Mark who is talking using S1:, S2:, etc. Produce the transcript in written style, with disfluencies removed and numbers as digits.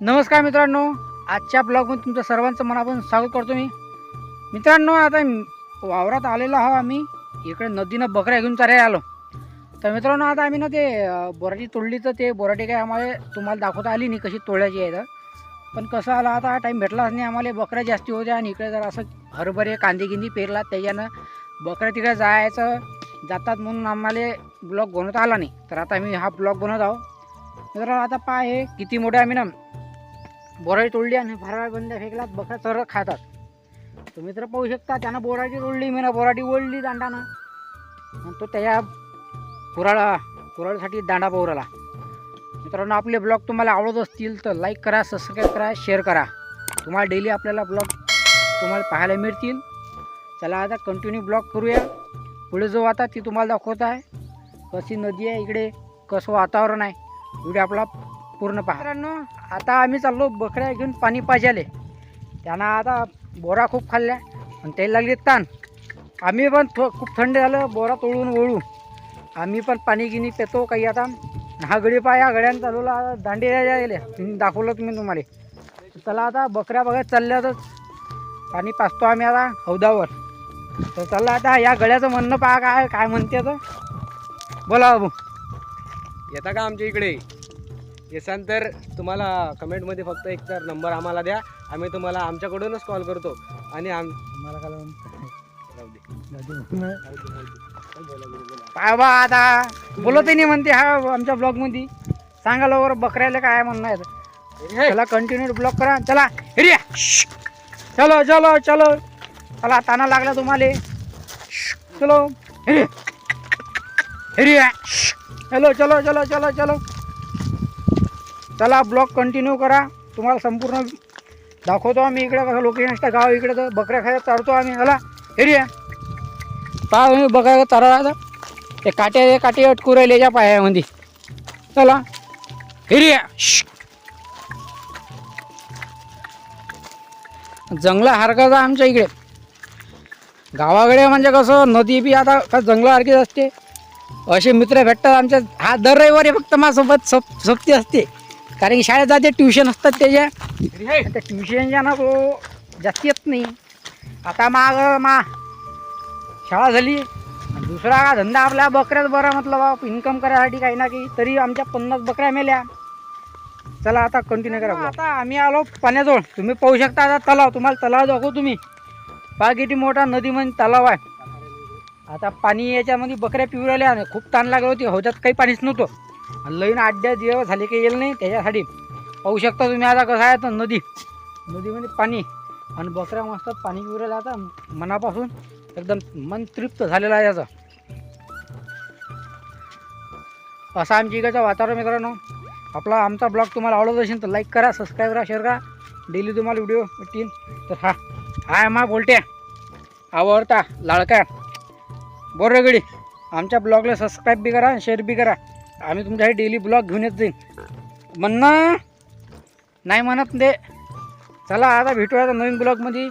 S1: नमस्कार मित्रांनो, आजच्या ब्लॉगमध्ये तुमचं सर्वांचं मनापासून स्वागत करतो मी. मित्रांनो, आता वावरात आलेलो आहो आम्ही. इकडे नदीनं बकऱ्या घेऊन चारायला आलो. तर मित्रांनो, आता आम्ही ना ते बोराटी तोडली, तर ते बोराटी काय आम्हाला तुम्हाला दाखवता आली नाही कशी तोडायची आहे. तर पण कसं आला, आता टाईम भेटलाच नाही आम्हाला. बकऱ्या जास्ती होत्या आणि इकडे जर असं हरभरे कांदे गिंदी पेरला, त्याच्यानं बकऱ्या तिकडे जातात म्हणून आम्हाला ब्लॉग बनवता आला नाही. तर आता आम्ही हा ब्लॉग बनवत आहोत. मित्रांनो, आता पाय हे किती मोठे आम्ही ना बोराटी तोडली आणि फराळ बंद फेकला, बकऱ्या चर खातात. तर मित्र पाहू शकता, त्यानं बोराटी तोडली, मी ना बोराटी ओढली दांडानं आणि तो त्या कुराळसाठी दांडा पोहराला. मित्रांनो, आपले ब्लॉग तुम्हाला आवडत असतील तर लाईक करा, सबस्क्राईब करा, शेअर करा. तुम्हाला डेली आपल्याला ब्लॉग तुम्हाला पाहायला मिळतील. चला आता कंटिन्यू ब्लॉग करूया. पुढे जो आता ती तुम्हाला दाखवत आहे, कशी नदी आहे इकडे, कसं वातावरण आहे. व्हिडिओ आपला पूर्ण पहा. मित्रांनो, आता आम्ही चाललो बकऱ्या घेऊन पाणी पाजायले. त्यांना आता बोरा खूप खाल्ल्या आणि त्याला लागली ताण. आम्ही पण खूप थंड झालं, बोरा तोडून ओळू आम्ही पण पाणी गिनी पेतो काही. आता हा गडी पा, या गड्यानं चालवला दांडी गेले, दाखवलं तुम्ही तुम्हाला. चला आता बकऱ्या बघायला चालल्या, तर पाणी पाजतो आम्ही आता हौदावर. तर चला आता या गड्याचं म्हणणं पहा काय म्हणते. तर बोला बाबू,
S2: येता का आमच्या इकडे? येसान तर तुम्हाला कमेंटमध्ये फक्त एक तर नंबर आम्हाला द्या, आम्ही तुम्हाला आमच्याकडूनच कॉल करतो. आणि
S1: मला काय काय बा, आता बोलत नाही म्हणते हा आमच्या ब्लॉगमध्ये. सांगा लवकर बकऱ्याला काय म्हणणं आहे. चला कंटिन्यू ब्लॉग करा. चला हिरिया, चलो चलो चलो. चला, ताना लागला तुम्हाला. चलो हिरिया, चलो चलो चलो चलो चलो. चला ब्लॉग कंटिन्यू करा, तुम्हाला संपूर्ण दाखवतो आम्ही. इकडे कसं लोकेशन असतं गाव, इकडे तर बकऱ्या खायला चारतो आम्ही. चला एरिया पहा, तुम्ही बघायला चारा ते काटे अटकू राहिले याच्या पायामध्ये. चला एरिया. जंगला सारखाच आमच्या इकडे. गावाकडे म्हणजे कसं नदी बी आता का जंगलासारखीच असते. असे मित्र भेटतात आमच्या. हा दर रविवारी फक्त माझ्यासोबत सोबती असते, कारण की शाळेत जाते, ट्युशन असतात त्याच्या. त्या ट्युशनच्या ना तो जास्ती येत नाही. आता मा शाळा झाली, दुसरा का धंदा आपल्या बकऱ्याच बरा. म्हटलं बा, इन्कम करायसाठी काही ना काही. तरी आमच्या 50 बकऱ्या मेल्या. चला आता कंटिन्यू करा. आता आम्ही आलो पाण्याजवळ. तुम्ही पाहू शकता आता तलाव. तुम्हाला तलाव दाखवू तुम्ही. पहा किती मोठा नदीमध्ये तलाव आहे. आता पाणी याच्यामध्ये बकऱ्या पिऊ राहिल्या आणि खूप ताण लागली होती. हौदात काही पाणीच नव्हतं. लईन 8 दिवस झाले काही येईल नाही त्याच्यासाठी. पाहू शकता तुम्ही आता कसं आहे. तर नदीमध्ये पाणी आणि बकऱ्या मस्त पाणी पिऊ राहिल्या. आता मनापासून एकदम मन तृप्त झालेलं आहे याचं. असं आमच्या इकडचं वातावरण. मित्रांनो, आमचा ब्लॉग तुम्हाला आवडत असेल तर लाईक करा, सबस्क्राईब करा, शेअर करा. डेली तुम्हाला व्हिडिओ भेटतील. तर हा आहे मा बोलते आवडता लाडका बोरगडी. आमच्या ब्लॉगला सबस्क्राईब बी करा, शेअर बी करा. आम्ही तुमच्यासाठी डेली ब्लॉग घेऊन येत जाईन. म्हणणं नाही म्हणत दे. चला आता भेटूया नवीन ब्लॉगमध्ये.